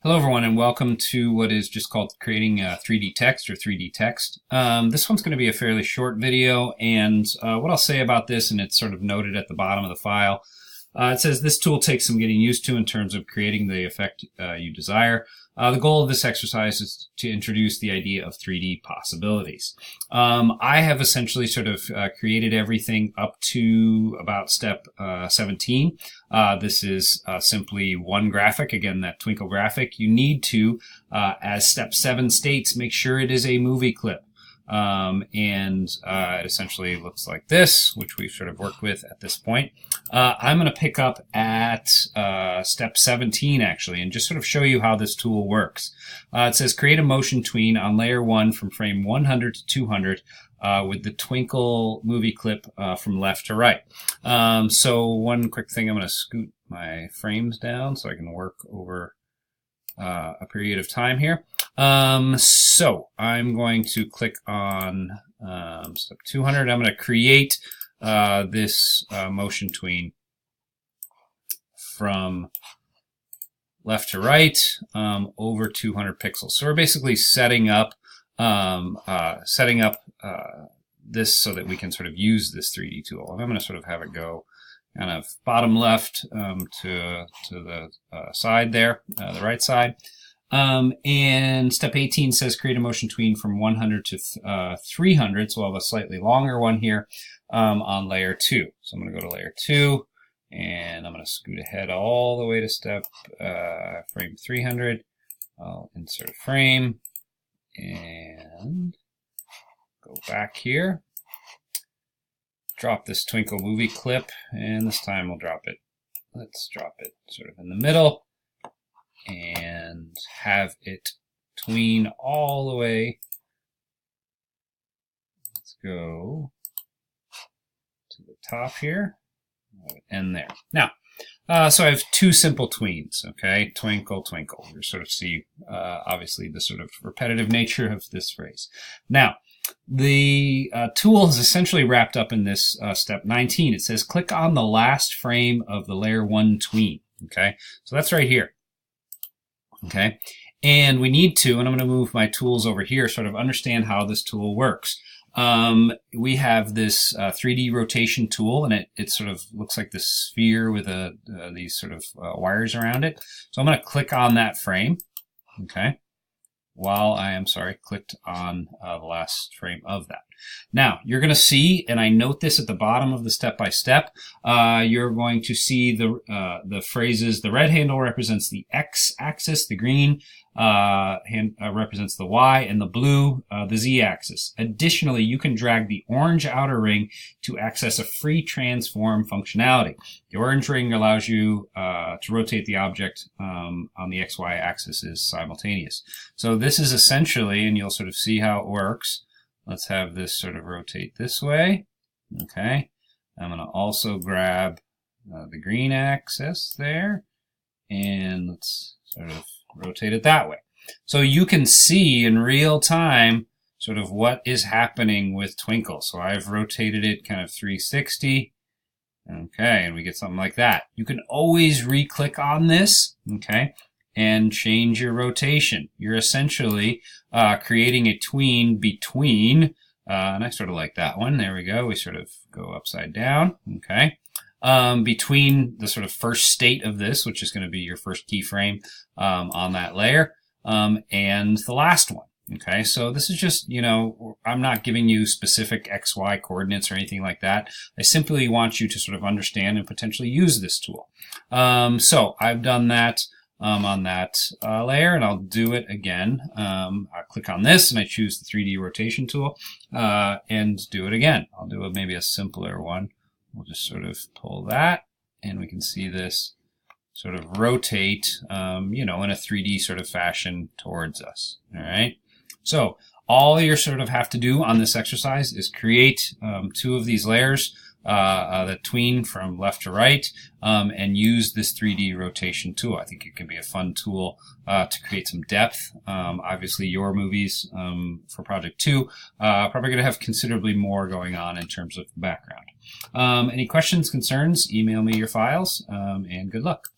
Hello, everyone, and welcome to what is just called creating 3D text or 3D text. This one's going to be a fairly short video, and what I'll say about this, and it's sort of noted at the bottom of the file, it says this tool takes some getting used to in terms of creating the effect you desire. The goal of this exercise is to introduce the idea of 3D possibilities. I have essentially sort of created everything up to about step 17. This is simply one graphic, again, that twinkle graphic. You need to, as step 7 states, make sure it is a movie clip. It essentially looks like this, which we've sort of worked with at this point. I'm going to pick up at step 17, actually, and just sort of show you how this tool works. It says create a motion tween on layer 1 from frame 100 to 200 with the twinkle movie clip from left to right. So one quick thing, I'm going to scoot my frames down so I can work over a period of time here. So I'm going to click on step 200. I'm going to create this motion tween from left to right over 200 pixels. So we're basically setting up this so that we can sort of use this 3D tool. And I'm going to sort of have it go kind of bottom left to the side there, the right side. And step 18 says create a motion tween from 100 to 300. So we'll have a slightly longer one here on layer 2. So I'm going to go to layer 2, and I'm going to scoot ahead all the way to step frame 300. I'll insert a frame and go back here. Drop this twinkle movie clip, and this time we'll drop it. Let's drop it sort of in the middle and have it tween all the way. Let's go to the top here, end there. Now, so I have two simple tweens, okay? Twinkle, twinkle. You sort of see, obviously, the sort of repetitive nature of this phrase. Now, the tool is essentially wrapped up in this step 19. It says click on the last frame of the layer 1 tween, okay? So that's right here, okay? And we need to, and I'm going to move my tools over here, sort of understand how this tool works. We have this 3D rotation tool, and it sort of looks like this sphere with these sort of wires around it. So I'm going to click on that frame, okay? While I am, clicked on the last frame of that. Now, you're going to see, and I note this at the bottom of the step-by-step, you're going to see the phrases. The red handle represents the x-axis, the green represents the y, and the blue, the z-axis. Additionally, you can drag the orange outer ring to access a free transform functionality. The orange ring allows you to rotate the object on the x-y axis is simultaneous. So this is essentially, and you'll sort of see how it works. Let's have this sort of rotate this way. Okay. I'm going to also grab the green axis there, and let's sort of rotate it that way. So you can see in real time sort of what is happening with Twinkle. So I've rotated it kind of 360. Okay, and we get something like that. You can always re-click on this, okay, and change your rotation. You're essentially creating a tween between, and I sort of like that one. There we go. We sort of go upside down, okay, between the sort of first state of this, which is going to be your first keyframe on that layer, and the last one. Okay, so this is just, I'm not giving you specific XY coordinates or anything like that. I simply want you to sort of understand and potentially use this tool. So I've done that on that layer, and I'll do it again. I'll click on this, and I choose the 3D rotation tool, and do it again. I'll do maybe a simpler one. We'll just sort of pull that, and we can see this sort of rotate, in a 3D sort of fashion towards us. All right. So all you sort of have to do on this exercise is create two of these layers, the tween from left to right, and use this 3D rotation tool. I think it can be a fun tool to create some depth. Obviously, your movies for Project 2 probably going to have considerably more going on in terms of the background. Any questions, concerns, email me your files, and good luck.